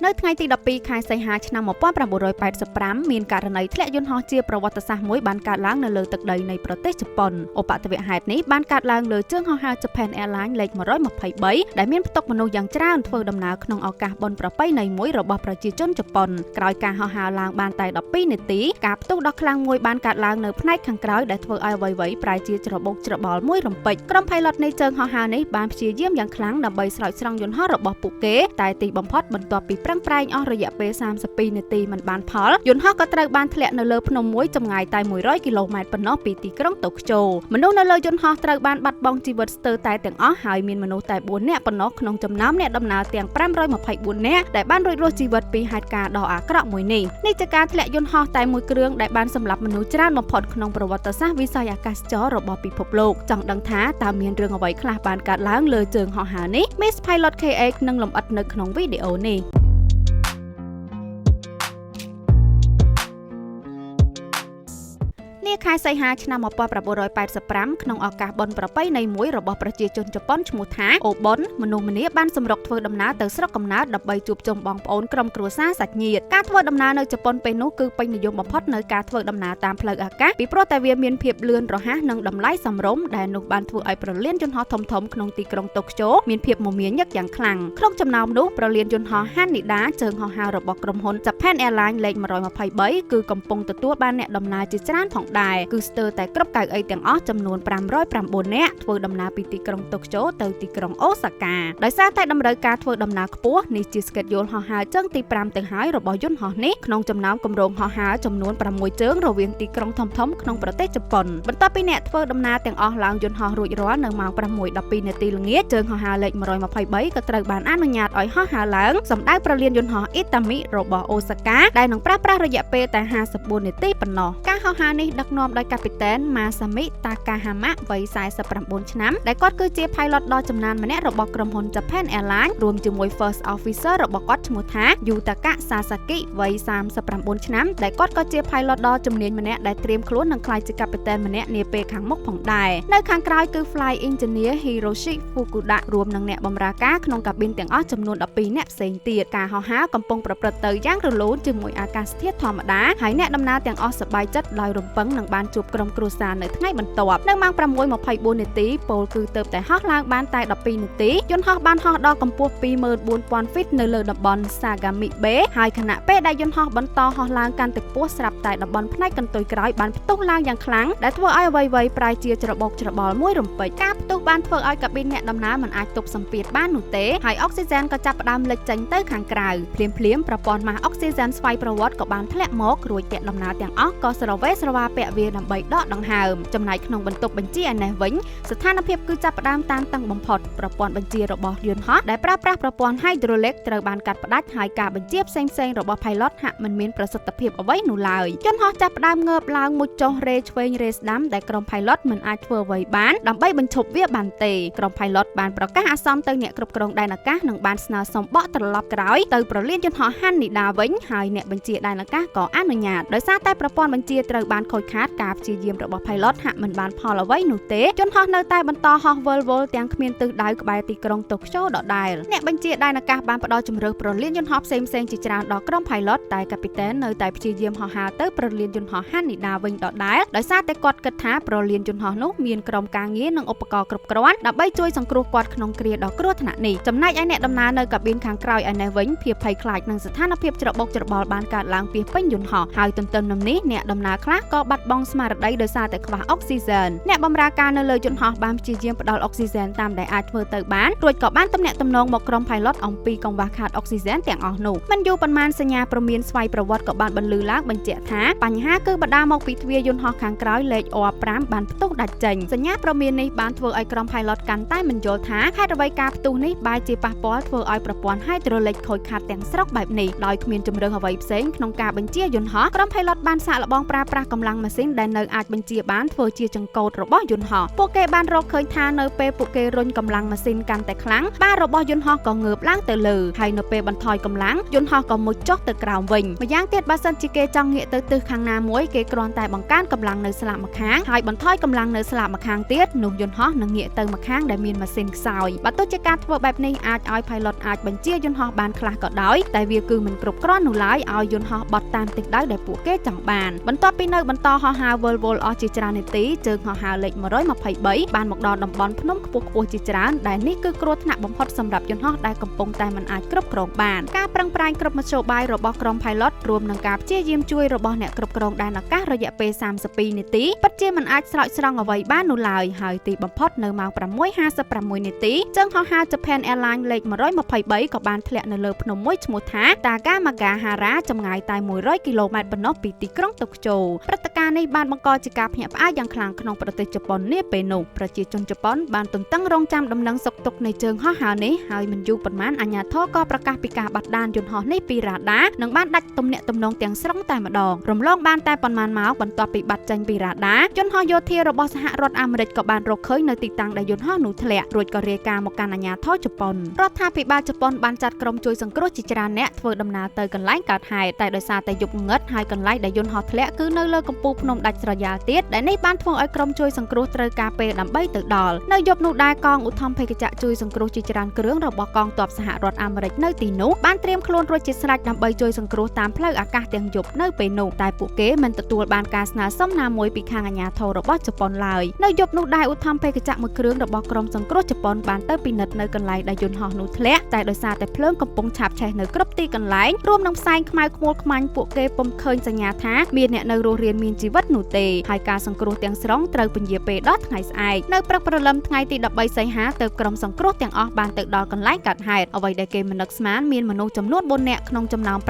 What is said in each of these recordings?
នៅថ្ងៃទី12ខែសីហាឆ្នាំ1985មានករណីធ្លាក់យន្តហោះជាប្រវត្តិសាស្ត្រមួយបានកើតឡើងនៅលើទឹកដីនៃប្រទេសជប៉ុនឧបទ្ទវហេតុនេះបានកើតឡើងលើជើងហោះហើរ Japan Airlines លេខ123ដែលមានផ្ទុកមនុស្សយ៉ាងច្រើនធ្វើដំណើរក្នុងឱកាសបុណ្យប្រពៃណីមួយរបស់ប្រជាជនជប៉ុនក្រោយការហោះហើរឡើងបានតែ12នាទីការផ្ទុះដ៏ខ្លាំងមួយបានកើតឡើងនៅផ្នែកខាងក្រោយដែលធ្វើឲ្យអ្វីៗប្រែជាច្របូកច្របល់មួយរំពេចក្រុម pilot នៃជើងហោះហើរនេះបានព្យាយាមយ៉ាងខ្លាំងដើម្បីស្រោចស្រង់យន្តហោះរបស់ពួកគេតែទីបំផុតបន្ទាប់ពីប្រឹងប្រែងអស់រយៈពេល32នាទីមិនបានផលយន្តហោះក៏ត្រូវបានធ្លាក់នៅលើភ្នំមួយចម្ងាយតែ100គីឡូម៉ែត្រប៉ុណ្ណោះពីទីក្រុងតូក្យូមនុស្សនៅលើយន្តហោះត្រូវបានបាត់បង់ជីវិតស្ទើរតែទាំងអស់ហើយមានមនុស្សតែ4នាក់ប៉ុណ្ណោះក្នុងចំណោមអ្នកដំណើរទាំង524នាក់ដែលបានរួចរស់ជីវិតពីហេតុការណ៍ដ៏អាក្រក់មួយនេះជាការធ្លាក់យន្តហោះតែមួយគ្រឿងដែលបានសម្លាប់មនុស្សច្រើនបំផុតក្នុងប្រវត្តិសាស្ត្រវិស័យអាកាសចររបស់ពិភពលោកចង់ដឹងថាតើមានរឿងអ្វីខ្លះបានកើតឡើងលើជើងហោះហើរនេះ Miss Pilot KX នឹងលម្អិតនៅក្នុងវីដេអូនេះខែសីហាឆ្នាំ1985ក្នុងឱកាសបុណ្យប្រពៃណីមួយរបស់ប្រជាជនជប៉ុនឈ្មោះថាអូបុនមនុស្សម្នាបានសម្រុកធ្វើដំណើរទៅស្រុកកំណើតដើម្បីជួបជុំបងប្អូនក្រុមគ្រួសារសាច់ញាតិការធ្វើដំណើរនៅជប៉ុនពេលនោះគឺពេញនិយមបំផុតនៅការធ្វើដំណើរតាមផ្លូវអាកាសពីព្រោះតែវាមានភាពលឿនរហ័សនិងតម្លៃសមរម្យដែលនោះបានធ្វើឲ្យប្រលានយន្តហោះធំៗក្នុងទីក្រុងតូក្យូមានភាពមមាញឹកយ៉ាងខ្លាំងក្នុងចំណោមនោះប្រលានយន្តហោះ Haneda ជើងហោះហើររបស់ក្រុមហ៊ុន Japan Airlines លេខ123គឺកំពុងទទួលបានអ្នកដំណើរជាច្រើនផងដែរគឺស្ទើរតែគ្រប់កៅអីទាំងអស់ចំនួន509នាក់ធ្វើដំណើរពីទីក្រុងតូក្យូទៅទីក្រុងអូសាកាដោយសារតែតម្រូវការធ្វើដំណើរខ្ពស់នេះជាស្កេតយូលហោះហើរជើងទី5ទៅហើយរបស់យន្តហោះនេះក្នុងចំណោមគម្រោងហោះហើរចំនួន6ជើងរវាងទីក្រុងធំៗក្នុងប្រទេសជប៉ុនបន្ទាប់ពីអ្នកធ្វើដំណើរទាំងអស់ឡើងយន្តហោះរួចរាល់នៅម៉ោង 6:12 នាទីល្ងាចជើងហោះហើរលេខ123ក៏ត្រូវបានអនុញ្ញាតឲ្យហោះហើរឡើងសម្ដៅប្រលានយន្តហោះអ៊ីតាមីរបស់អូសាកាដែលនឹងប្រើប្រាស់រយៈពេលតែ54នាទីប៉ុណ្ណោះការហោះហើរនេះដឹកនាំដោយកាពីតែនម៉ាសាមិតាកាហាម៉ាវ័យ49ឆ្នាំដែលគាត់គឺជា pilot ដ៏ចំណានម្នាក់របស់ក្រុមហ៊ុន Japan Airlines រួមជាមួយ First Officer របស់គាត់ឈ្មោះថា Yutaka Sasaki វ័យ39ឆ្នាំដែលគាត់ក៏ជា pilot ដ៏ជំនាញម្នាក់ដែលត្រៀមខ្លួននឹងក្លាយជាកាពីតែនម្នាក់នាពេលខាងមុខផងដែរនៅខាងក្រោយគឺ Flight Engineer Hiroshi Fukuda រួមនឹងអ្នកបម្រើការក្នុងកាប៊ីនទាំងអស់ចំនួន12នាក់ផ្សេងទៀតការហោះហើរកំពុងប្រព្រឹត្តទៅយ៉ាងរលូនជាមួយអាកាសធាតុធម្មតាហើយអ្នកដំណើរទាំងអស់សប្បាយចិត្តដោយរំពឹងនឹងបានជួបក្រុមគ្រួសារនៅថ្ងៃបន្ទាប់នៅម៉ោង 6:24 នាទីពលគឺទើបតែហោះឡើងបានតែ12នាទីយន្តហោះបានហោះដល់កម្ពស់ 24,000 ហ្វីតនៅលើតំបន់ Sagami Bay ហើយខណៈពេលដែលយន្តហោះបន្តហោះឡើងកាន់តែខ្ពស់ស្រាប់តែតំបន់ផ្នែកកន្ទុយក្រោយបានផ្ទុះឡើងយ៉ាងខ្លាំងដែលធ្វើឲ្យអ្វីៗប្រែជាច្របូកច្របល់មួយរំពេចការផ្ទុះបានធ្វើឲ្យកាប៊ីនអ្នកដំណើរមិនអាចទប់សម្ពាធបាននោះទេហើយអុកស៊ីហ្សែនក៏ចាប់ផ្ដើមលេចចេញទៅខាងក្រៅភ្លាមៗប្រព័ន្ធម៉ាស់អុកស៊ីហ្សែនស្វ័យប្រវត្តិក៏បានធ្លាក់មករួចអ្នកដំណើរទាំងអស់ក៏ស្រវេស្រវាពាក់វាដើម្បីដកដង្ហើមចំណែកក្នុងបន្ទប់បញ្ជាឯនេះវិញស្ថានភាពគឺចាប់ផ្ដើមតានតឹងបំផុតប្រព័ន្ធបញ្ជារបស់យន្តហោះដែលប្រើប្រាស់ប្រព័ន្ធ hydraulic ត្រូវបានកាត់ផ្ដាច់ហើយការបញ្ជាផ្សេងៗរបស់ pilot ហាក់មិនមានប្រសិទ្ធភាពអ្វីនោះឡើយយន្តហោះចាប់ផ្ដើមងើបឡើងមុជចុះរេឆ្វេងរេស្ដាំដែលក្រុម pilot មិនអាចធ្វើអ្វីបានដើម្បីបញ្ឈប់វាបានទេក្រុម pilot បានប្រកាសអាសន្នទៅអ្នកគ្រប់គ្រងដែនអាកាសនិងបានស្នើសុំបកត្រឡប់ក្រោយទៅប្រលានយន្តហោះ Haneda វិញហើយអ្នកបញ្ជាដែនអាកាសក៏អនុញ្ញាតដោយសារតែប្រព័ន្ធបញ្ជាត្រូវបានខូចខាតការព្យាយាមរបស់ pilot ហាក់មិនបានផលអ្វីនោះទេយន្តហោះនៅតែបន្តហោះវិលវល់ទាំងគ្មានទិសដៅក្បែរទីក្រុងតូក្យូដដែលអ្នកបញ្ជាដែនអាកាសបានផ្ដល់ជម្រើសប្រលានយន្តហោះផ្សេងៗជាច្រើនដល់ក្រុម pilot តែកាពីតែននៅតែព្យាយាមហោះហើរទៅប្រលានយន្តហោះ Haneda វិញដដែលដោយសារតែគាត់គិតថាប្រលានយន្តហោះនោះមានក្រុមការងារនិងឧបករណ៍គ្រប់គ្រាន់ដើម្បីជួយសង្គ្រោះគាត់ក្នុងគ្រាដ៏គ្រោះថ្នាក់នេះចំណែកឯអ្នកដំណើរនៅកាប៊ីនខាងក្រោយឯនេះវិញភាពភ័យខ្លាចនឹងស្ថានភាពច្របូកច្របល់បានកើតឡើងពីពេញយន្តហោះហើយទន្ទឹមនឹងនេះអ្នកដំណើរខ្លះក៏បាត់បង់ស្មារតីដោយសារតែខ្វះអុកស៊ីហ្សែនអ្នកបម្រើការនៅលើយន្តហោះបានព្យាយាមផ្ដល់អុកស៊ីហ្សែនតាមដែលអាចធ្វើទៅបានរួចក៏បានទំនាក់ទំនងមកក្រុម pilot អំពីកង្វះខាតអុកស៊ីហ្សែនទាំងអស់នោះមិនយូរប៉ុន្មានសញ្ញាព្រមានស្វ័យប្រវត្តិក៏បានបន្លឺឡើងបញ្ជាក់ថាបញ្ហាគឺបណ្ដាលមកពីទ្វារយន្តហោះខាងក្រោយលេខ OR5 បានផ្ទុះដាច់ចេញសញ្ញាព្រមាននេះបានធ្វើឲ្យក្រុម pilot កាន់តែមិនយល់ថាហេតុអ្វីការផ្ទុះនេះបែរជាប៉ះពាល់ធ្វើឲ្យប្រព័ន្ធ hydraulic ខូចខាតទាំងស្រុងបែបនេះដោយគ្មានជំរឿនអ្វីផ្សេងក្នុងការបញ្ជាយន្តហោះក្រុម pilot បានសាកល្បងប្រើប្រាស់កម្លាំងម៉ា ស៊ីនដែលនៅអាចបញ្ជាបានធ្វើជាចង្កូតរបស់យន្តហោះពួកគេបានរកឃើញថានៅពេលពួកគេរុញកម្លាំងម៉ាស៊ីនកាន់តែខ្លាំងបាល់របស់យន្តហោះក៏ងើបឡើងទៅលើហើយនៅពេលបន្ថយកម្លាំងយន្តហោះក៏មុជចុះទៅក្រោមវិញម្យ៉ាងទៀតបើសិនជាគេចង់ងាកទៅទិសខាងណាមួយគេគ្រាន់តែបង្កើនកម្លាំងនៅស្លាកម្ខាងហើយបន្ថយកម្លាំងនៅស្លាកម្ខាងទៀតនោះយន្តហោះនឹងងាកទៅម្ខាងដែលមានម៉ាស៊ីនខ្សោយបើទោះជាការធ្វើបែបនេះអាចឲ្យ pilot អាចបញ្ជាយន្តហោះបានខ្លះក៏ដោយតែវាគឺមិនគ្រប់គ្រាន់នោះឡើយឲ្យយន្តហោះបត់តាមទិសដៅដែលពួកគេចង់បានបន្ទាប់ពីនៅបន្តហោះហើរវិលអស់ជាច្រើននាទីជើងហោះហើរលេខ123បានមកដល់តំបន់ភ្នំខ្ពស់ៗជាច្រើនដែលនេះគឺគ្រោះថ្នាក់បំផុតសម្រាប់យន្តហោះដែលកំពុងតែមិនអាចគ្រប់គ្រងបានការប្រឹងប្រែងគ្រប់មធ្យោបាយរបស់ក្រុម pilot រួមនឹងការព្យាយាមជួយរបស់អ្នកគ្រប់គ្រងដែនអាកាសរយៈពេល32នាទីពិតជាមិនអាចស្រោចស្រង់អ្វីបាននោះឡើយហើយទីបំផុតនៅម៉ោង 6:56 នាទីជើងហោះហើរ Japan Airlines លេខ123ក៏បានធ្លាក់នៅលើភ្នំមួយឈ្មោះថា Takamagahara ចម្ងាយតែ100គីឡូម៉ែត្រប៉ុណ្ណោះពីទីក្រុងតូក្យូព្រឹត្តិការណ៍នេះបានបង្កជាការភ្ញាក់ផ្អើលយ៉ាងខ្លាំងក្នុងប្រទេសជប៉ុននាពេលនោះប្រជាជនជប៉ុនបានទន្ទឹងរង់ចាំដំណឹងសុខទុក្ខនៃជើងហោះហើរនេះហើយមិនយូរប៉ុន្មានអាជ្ញាធរក៏ប្រកាសពីការបាត់ដានយន្តហោះនេះពីរ៉ាដានិងបានដាច់ទំនាក់ទំនងទាំងស្រុងតែម្ដងរំលងបានតែប៉ុន្មានម៉ោងបន្ទាប់ពីបាត់ចេញពីរ៉ាដាយន្តហោះយោធារបស់សហរដ្ឋអាមេរិកក៏បានរកឃើញនៅទីតាំងដែលយន្តហោះនោះធ្លាក់រួចក៏រាយការណ៍មកកាន់អាជ្ញាធរជប៉ុនរដ្ឋាភិបាលជប៉ុនបានចាត់ក្រុមជួយសង្គ្រោះជាច្រើនអ្នកធ្វើដំណើរទៅកន្លែងកើតហេតុតែដោយសារតែយប់ងងឹតហើយកន្លែងដែលយន្តហោះធ្លាក់គឺនៅលើកំពូលភ្នំដាច់ស្រយាលទៀតដែលនេះបានធ្វើឲ្យក្រុមជួយសង្គ្រោះត្រូវការពេលដើម្បីទៅដល់នៅយប់នោះដែរកងឧទ្ធម្ភាគចក្រជួយសង្គ្រោះជាច្រើនគ្រឿងរបស់កងទ័ពសហរដ្ឋអាមេរិកនៅទីនោះបានត្រៀមខ្លួនរួចជាស្រេចដើម្បីជួយសង្គ្រោះតាមផ្លូវអាកាសទាំងយប់នៅពេលនោះតែពួកគេមិនទទួលបានការស្នើសុំណាមួយពីខាងអាជ្ញាធររបស់ជប៉ុនឡើយនៅយប់នោះដែរឧទ្ធម្ភាគចក្រមួយគ្រឿងរបស់ក្រុមសង្គ្រោះជប៉ុនបានទៅពិនិត្យនៅកន្លែងដែលយន្តហោះនោះធ្លាក់តែដោយសារតែភ្លើងកំពុងឆាបឆេះនៅគ្រប់ទីកន្លែងរួមនឹងផ្សែងខ្មៅខ្មួលខ្មាញ់ពួកគេពុំឃើញសញ្ញាថាមានអ្នកនៅរស់រានមានជីវិតនោះទេហើយការសង្គ្រោះទាំងស្រុងត្រូវពន្យាពេលដល់ថ្ងៃស្អែកនៅព្រឹកព្រលឹមថ្ងៃទី13សីហាទៅក្រុមសង្គ្រោះទាំងអស់បានទៅដល់កន្លែងកើតហេតុអ្វីដែលគេមិននឹកស្មានមានមនុស្សចំនួន4នាក់ក្នុងចំណោម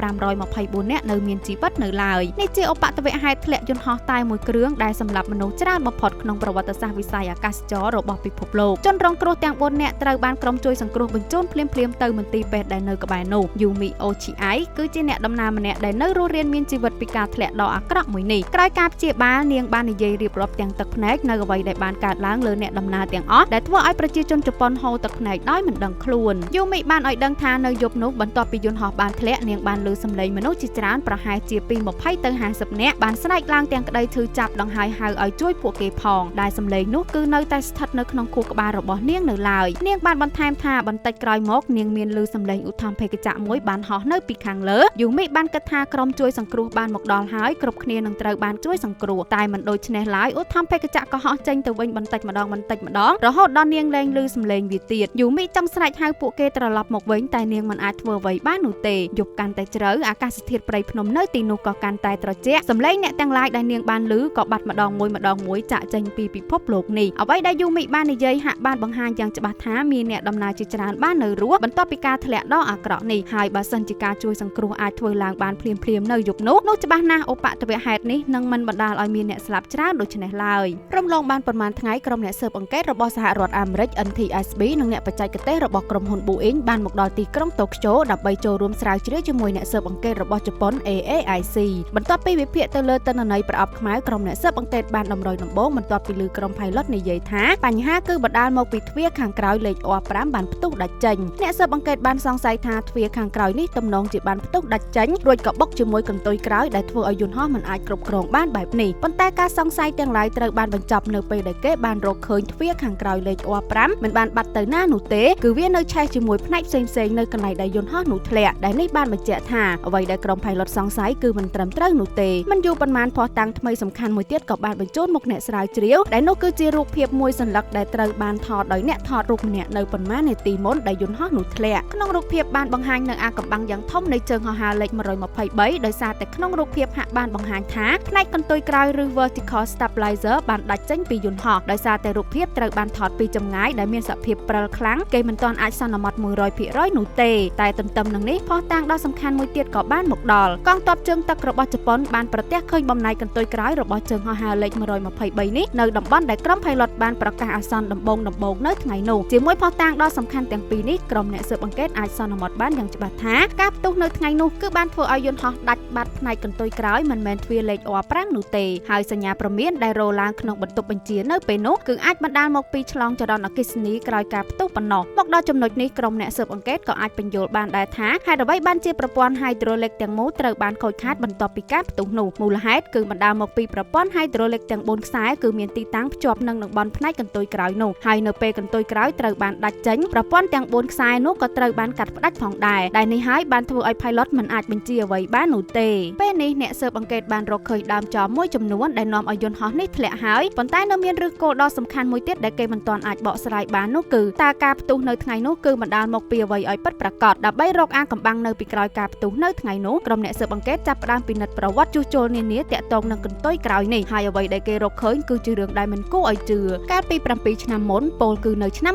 524នាក់នៅមានជីវិតនៅឡើយនេះជាឧបទ្ទវហេតុធ្លាក់យន្តហោះតែមួយគ្រឿងដែលសម្រាប់មនុស្សច្រើនបំផុតក្នុងប្រវត្តិសាស្ត្រវិស័យអាកាសចររបស់ពិភពលោកជនរងគ្រោះទាំង4នាក់ត្រូវបានក្រុមជួយសង្គ្រោះបញ្ជូនភ្លាមៗទៅមន្ទីរពេទ្យដែលនៅក្បែរនោះ Yumi Ochiai គឺជាអ្នកដំណើរម្នាក់ដែលនៅរស់រានមានជីវិតពីការធ្លាក់ដ៏អាក្រក់មួយនេះក្រោយការព្យាបាលនាងបាននិយាយរៀបរាប់ទាំងទឹកភ្នែកនៅអ្វីដែលបានកើតឡើងលើអ្នកដំណើរទាំងអស់ដែលធ្វើឲ្យប្រជាជនជប៉ុនហូរទឹកភ្នែកដោយមិនដឹងខ្លួន Yumi បានឲ្យដឹងថានៅយប់នោះបន្ទាប់ពីយន្តហោះបានធ្លាក់នាងបានឮសំឡេងមនុស្សជាច្រើនប្រហែលជាពី20ទៅ50នាក់បានស្រែកឡើងទាំងក្តីឈឺចាប់ដង្ហើយហៅឲ្យជួយពួកគេផងដែលសំឡេងនោះគឺនៅតែស្ថិតនៅក្នុងខួរក្បាលរបស់នាងនៅឡើយនាងបានបន្ថែមថាបន្តិចក្រោយមកនាងមានឮសំឡេងឧទ្ធម្ភាគចក្រមួយបានហោះនៅពីខាងលើយូមីបានគិតថាក្រុមជួយសង្គ្រោះបានមកដល់ហើយគ្រប់គ្នានឹងត្រូវបានជួយសង្គ្រោះតែមិនដូច្នេះឡើយឧទ្ធម្ភាគចក្រក៏ហោះចេញទៅវិញបន្តិចម្ដងរហូតដល់នាងលែងឮសំឡេងវាទៀតយូមីចង់ស្រែកហៅពួកគេត្រឡប់មកវិញតែនាងមិនអាចធ្វើអ្វីបាននោះទេយប់កាន់តែជ្រៅអាកាសធាតុព្រៃភ្នំនៅទីនោះក៏កាន់តែត្រជាក់សំឡេងអ្នកទាំងឡាយដែលនាងបានឮក៏បាត់ម្ដងមួយចាក់ចេញពីពិភពលោកនេះអ្វីដែលយូមីបាននិយាយហាក់បានបង្ហាញយ៉ាងច្បាស់ថាមានអ្នកដំណើរជាច្រើនបាននៅរស់បន្ទាប់ពីការធ្លាក់ដ៏អាក្រក់នេះហើយបើសិនជាការជួយសង្គ្រោះអាចធ្វើឡើងបានភ្លាមនៅយប់នោះច្បាស់ណាស់ឧបទ្ទវហេតុនេះនឹងមិនបណ្ដាលឲ្យមានអ្នកស្លាប់ច្រើនដូចនេះឡើយរំលងបានប្រមាណថ្ងៃក្រុមអ្នកស៊ើបអង្កេតរបស់សហរដ្ឋអាមេរិក NTSB និងអ្នកបច្ចេកទេសរបស់ក្រុមហ៊ុន Boeing បានមកដល់ទីក្រុងតូក្យូដើម្បីចូលរួមស្រាវជ្រាវជាមួយអ្នកស៊ើបអង្កេតរបស់ជប៉ុន AAIC បន្ទាប់ពីវិភាគទៅលើទិន្នន័យប្រអប់ខ្មៅក្រុមអ្នកស៊ើបអង្កេតបានតម្រុយដំបូងបន្ទាប់ពីលើក្រុម pilot និយាយថាបញ្ហាគឺបណ្ដាលមកពីទ្វារខាងក្រោយលេខ O5 បានផ្ទុះដាច់ចេញអ្នកស៊ើបអង្កេតបានសង្ស័យថាទ្វារខាងក្រោយនេះទំនងជាបានផ្ទុះដាច់ចេញរួចក៏បុកជាមួយកន្ទុយក្រោយដែលធ្វើឲ្យយន្តហោះមិនអាចគ្រប់គ្រងបានបែបនេះប៉ុន្តែការសង្ស័យទាំងឡាយត្រូវបានបញ្ចប់នៅពេលដែលគេបានរកឃើញទ្វារខាងក្រោយលេខ O5 មិនបានបាត់ទៅណានោះទេគឺវានៅឆេះជាមួយផ្នែកផ្សេងៗនៅកន្លែងដែលយន្តហោះនោះធ្លាក់ដែលនេះបានបញ្ជាក់ថាអ្វីដែលក្រុម pilot សង្ស័យគឺមិនត្រឹមត្រូវនោះទេមិនយូរប៉ុន្មានភស្តុតាងថ្មីសំខាន់មួយទៀតក៏បានបញ្ជូនមកអ្នកស្រាវជ្រាវដែលនោះគឺជារូបភាពមួយសន្លឹកដែលត្រូវបានថតដោយអ្នកថតរូបម្នាក់នៅប៉ុន្មាននាទីមុនដែលយន្តហោះនោះធ្លាក់ក្នុងរូបភាពបានបង្ហាញនៅអាកំបាំងយ៉ាងធំនៃជើងហោះហើរលេខ123ដោយសារតែក្នុងរូបភាពហាក់បានបង្ហាញថាផ្នែកកន្ទុយក្រោយឬ vertical stabilizer បានដាច់ចេញពីយន្តហោះដោយសារតែរូបភាពត្រូវបានថតពីចម្ងាយដែលមានសភាពព្រិលខ្លាំងគេមិនទាន់អាចសន្មត់ 100% នោះទេតែទន្ទឹមនឹងនេះភស្តុតាងដ៏សំខាន់មួយទៀតក៏បានមកដល់កងទ័ពជើងទឹករបស់ជប៉ុនបានប្រទះឃើញបំណែកកន្ទុយក្រោយរបស់ជើងហោះហើរលេខ123នេះនៅតំបន់ដែលក្រុម pilot បានប្រកាសអាសន្នដំបូងនៅថ្ងៃនោះជាមួយភស្តុតាងដ៏សំខាន់ទាំងពីរនេះក្រុមអ្នកស៊ើបអង្កេតអាចសន្មត់បានយ៉ាងច្បាស់ថាការផ្ទុះនៅថ្ងៃនោះគឺបានធ្វើឲ្យយន្តហោះដាច់បាត់ផ្នែកកន្ទុយក្រោយមិនមែនទ្វារលេខ O5 នោះទេហើយសញ្ញាព្រមានដែលរឡើងក្នុងបន្ទប់បញ្ជានៅពេលនោះគឺអាចបណ្ដាលមកពីឆ្លងចរន្តអគ្គិសនីក្រោយការផ្ទុះប៉ុណ្ណោះមកដល់ចំណុចនេះក្រុមអ្នកស៊ើបអង្កេតក៏អាចបញ្យល់បានដែរថាហេតុអ្វីបានជាប្រព័ន្ធហៃដ្រូលិកទាំងមូលត្រូវបានខូចខាតបន្ទាប់ពីការផ្ទុះនោះមូលហេតុគឺបណ្ដាលមកពីប្រព័ន្ធហៃដ្រូលិកទាំង4ខ្សែគឺមានទីតាំងភ្ជាប់នឹងបនផ្នែកកន្ទុយក្រោយនោះហើយនៅពេលកន្ទុយក្រោយត្រូវបានដាច់ចេញប្រព័ន្ធទាំង4ខ្សែនោះក៏ត្រូវបានកាត់ផ្ដាច់ផងដែរដែលនេះហើយបានធ្វើឲ្យ pilot មិនអាចបញ្ជាអ្វីបាននោះទេពេលនេះអ្នកស៊ើបអង្កេតបានរកឃើញដើមចោលមួយចំនួនដែលនាំឲ្យយន្តហោះនេះធ្លាក់ហើយប៉ុន្តែនៅមានឫសគល់ដ៏សំខាន់មួយទៀតដែលគេមិនទាន់អាចបកស្រាយបាននោះគឺតើការផ្ទុះនៅថ្ងៃនោះគឺបណ្ដាលមកពីអ្វីឲ្យពិតប្រាកដដើម្បីរកអាងកំបាំងនៅពីក្រោយការផ្ទុះនៅថ្ងៃនោះក្រុមអ្នកស៊ើបអង្កេតចាប់ផ្ដើមពិនិត្យប្រវត្តិជួសជុលនានាទាក់ទងនឹងកន្ទុយក្រោយនេះហើយអ្វីដែលគេរកឃើញគឺជារឿងដែលមិនគួរឲ្យជឿកាលពី7ឆ្នាំមុនពលគឺនៅឆ្នាំ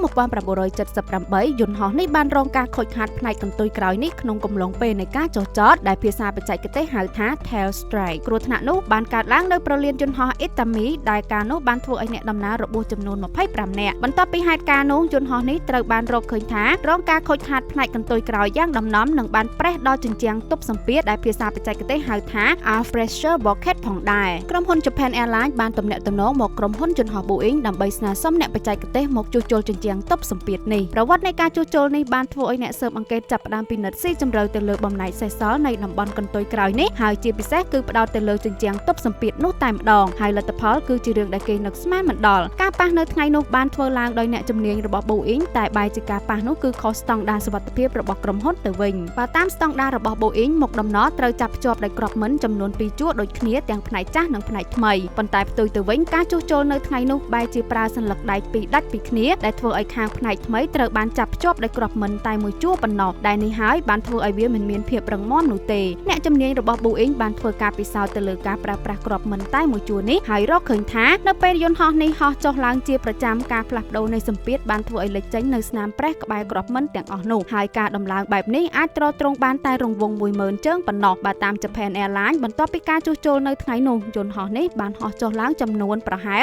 1978យន្តហោះនេះបានរងការខូចខាតផ្នែកកន្ទុយក្រោយនេះក្នុងកំឡុងពេលនៃការចុះចតដែលភាសាបច្ចេកទេសហៅថា tail strike គ្រោះថ្នាក់នោះបានកើតឡើងនៅប្រលានយន្តហោះអ៊ីតាមីដែលការនោះបានធ្វើឲ្យអ្នកដំណើររបួសចំនួន25នាក់បន្ទាប់ពីហេតុការណ៍នោះយន្តហោះនេះត្រូវបានរកឃើញថារងការខូចខាតផ្នែកកន្ទុយក្រោយយ៉ាងដំណំនិងបានប្រេះដល់ជញ្ជាំងទប់សម្ពាធដែលភាសាបច្ចេកទេសហៅថា air pressure bucket ផងដែរក្រុមហ៊ុន Japan Airlines បានទំនាក់ទំនងមកក្រុមហ៊ុនយន្តហោះ Boeing ដើម្បីស្នើសុំអ្នកបច្ចេកទេសមកជួសជុលជញ្ជាំងទប់សម្ពាធនេះប្រវត្តិនៃការជួសជុលនេះបានធ្វើឲ្យអ្នកស៊ើបអង្កេតចាប់ផ្ដើមពិនិត្យស៊ីជម្រៅទៅលើបំណែកសេសសល់នៃតំបន់កន្ទុយក្រោយនេះហើយជាពិសេសគឺផ្ដោតទៅលើជញ្ជាំងទប់សម្ពាធនោះតែម្ដងហើយលទ្ធផលគឺជារឿងដែលគេនឹកស្មានមិនដល់ការប៉ះនៅថ្ងៃនោះបានធ្វើឡើងដោយអ្នកជំនាញរបស់ Boeing តែបែរជាការប៉ះនោះគឺខុសស្តង់ដារសុវត្ថិភាពរបស់ក្រុមហ៊ុនទៅវិញបើតាមស្តង់ដាររបស់ Boeing មុខដំណត្រូវចាប់ភ្ជាប់ដោយគ្រាប់មិនចំនួន2ជួរដូចគ្នាទាំងផ្នែកចាស់និងផ្នែកថ្មីប៉ុន្តែផ្ទុយទៅវិញការជួសជុលនៅថ្ងៃនោះបែរជាប្រើសន្លឹកដៃពីរដាច់ពីគ្នាដែលធ្វើឲ្យខាងផ្នែកថ្មីត្រូវបានចាប់ភ្ជាប់ដោយគ្រាប់មិនតែមួយជួរប៉ុណ្ណោះដែលនេះហើយបានធ្វើឲ្យវាមិនមានភាពរឹងមាំនោះទេអ្នកជំនាញរបស់ Boeing បានធ្វើការពិសោធន៍ទៅលើការប្រើប្រាស់គ្រាប់មិនតែមួយជួរនេះហើយរកឃើញថានៅពេលយន្តហោះនេះហោះចុះឡើងជាប្រចាំការផ្លាស់ប្ដូរនៃសម្ពាធបានធ្វើឲ្យលេចចេញនៅស្នាមប្រេះក្បែរគ្រាប់មិនទាំងអស់នោះហើយការដំឡើងបែបនេះអាចទ្រទ្រង់បានតែរង្វង់ 10000 ជើងប៉ុណ្ណោះបើតាម Japan Airlines បន្ទាប់ពីការជួសជុលនៅថ្ងៃនោះយន្តហោះនេះបានហោះចុះឡើងចំនួនប្រហែល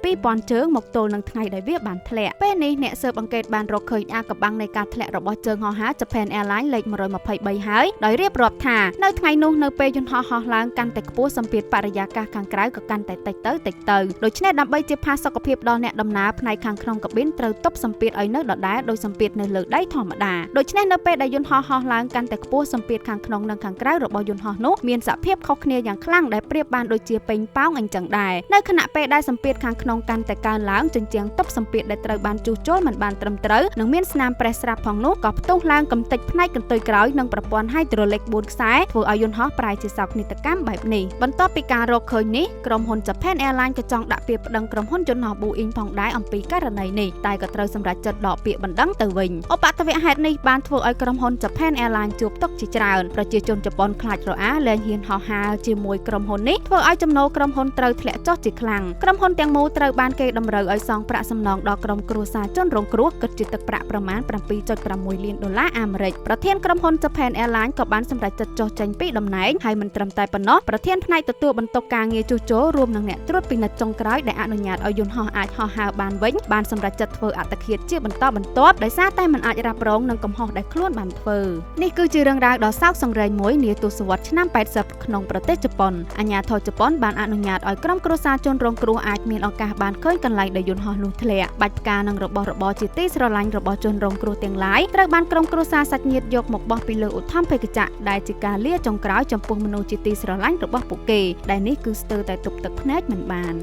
12000 ជើងមកទល់នឹងថ្ងៃដែលវាបានធ្លាក់ពេលនេះអ្នកស៊ើបអង្កេតបានរកឃើញអាកំបាំងនៃការធ្លាក់របស់ជើងហោះហើរ Japan Airlines លេខ123ហើយដោយរៀបរាប់ថានៅថ្ងៃនោះនៅពេលយន្តហោះហោះឡើងកាន់តែខ្ពស់សម្ពាធបរិយាកាសខាងក្រៅក៏កាន់តែតិចទៅដូច្នេះដើម្បីជាផាសុកភាពដល់អ្នកដំណើរផ្នែកខាងក្នុងកាប៊ីនត្រូវទប់សម្ពាធឲ្យនៅដដែលដោយសម្ពាធនៅលើដីធម្មតាដូច្នេះនៅពេលដែលយន្តហោះហោះឡើងកាន់តែខ្ពស់សម្ពាធខាងក្នុងនិងខាងក្រៅរបស់យន្តហោះនោះមានសភាពខុសគ្នាយ៉ាងខ្លាំងដែលប្រៀបបានដូចជាពេញប៉ោងអញ្ចឹងដែរនៅខណៈពេលដែលសម្ពាធខាងក្នុងកាន់តែកើនឡើងជញ្ជាំងទប់សម្ពាធដែលត្រូវបានជួសជុលមិនបានត្រឹមត្រូវនិងមានស្នាមប្រេះស្រាប់ផងនោះក៏ផ្ទុះឡើងកំទេចផ្នែកកន្ទុយក្រោយនិងប្រព័ន្ធហៃដ្រូលិក4ខ្សែធ្វើឲ្យយន្តហោះប្រែជាសោកនាដកម្មបែបនេះបន្ទាប់ពីការរកឃើញនេះក្រុមហ៊ុន Japan Airlines ក៏ចង់ដាក់ពាក្យប្តឹងក្រុមហ៊ុនយន្តហោះ Boeing ផងដែរអំពីករណីនេះតែក៏ត្រូវសម្រេចចិត្តដកពាក្យបណ្ដឹងទៅវិញឧបទ្ទវហេតុនេះបានធ្វើឲ្យក្រុមហ៊ុន Japan Airlines ជួបទុក្ខជាច្រើនប្រជាជនជប៉ុនខ្លាចរអាលែងហ៊ានហោះហើរជាមួយក្រុមហ៊ុននេះធ្វើឲ្យចំណូលក្រុមហ៊ុនត្រូវធ្លាក់ចុះជាខ្លាំងក្រុមហ៊ុនទាំងមូលត្រូវបានគេតម្រូវឲ្យសងប្រាក់សំណងដល់ក្រុមគ្រួសារជនរងគ្រោះគិតជាទឹកប្រាក់ប្រមាណ $7.6 លានអាមេរិកប្រធានក្រុមហ៊ុន Japan Airlines ក៏បានសម្រេចចិត្តចុះចេញពីតំណែងហើយមិនត្រឹមតែប៉ុណ្ណោះប្រធានផ្នែកទទួលបន្ទុកការងារជួសជុលរួមនឹងអ្នកត្រួតពិនិត្យចុងក្រោយដែលអនុញ្ញាតឲ្យយន្តហោះអាចហោះហើរបានវិញបានសម្រេចចិត្តធ្វើអត្តឃាតជាបន្តបន្ទាប់ដោយសារតែមិនអាចរ៉ាប់រងនឹងកំហុសដែលខ្លួនបានធ្វើនេះគឺជារឿងរ៉ាវដ៏សោកសង្រេងមួយនាទសវត្សរ៍ឆ្នាំ80ក្នុងប្រទេសជប៉ុនអាជ្ញាធរជប៉ុនបានអនុញ្ញាតឲ្យក្រុមគ្រួសារជនរងគ្រោះអាចមានឱកាសបានឃើញកន្លែងដែលយន្តហោះនោះធ្លាក់បាច់ផ្កានិងរបស់របរជាទីស្រឡាញ់របស់ជនរងគ្រោះទាំងឡាយត្រូវបានក្រុមគ្រួសារសាច់ញាតិយកមកបោះពីលើឧទ្ធម្ភាគចក្រដែលជាការលាចុងក្រោយចំពោះមនុស្សជាទីស្រឡាញ់របស់ពួកគេដែលនេះគឺស្ទើរតែទប់ទឹកភ្នែកមិនបាន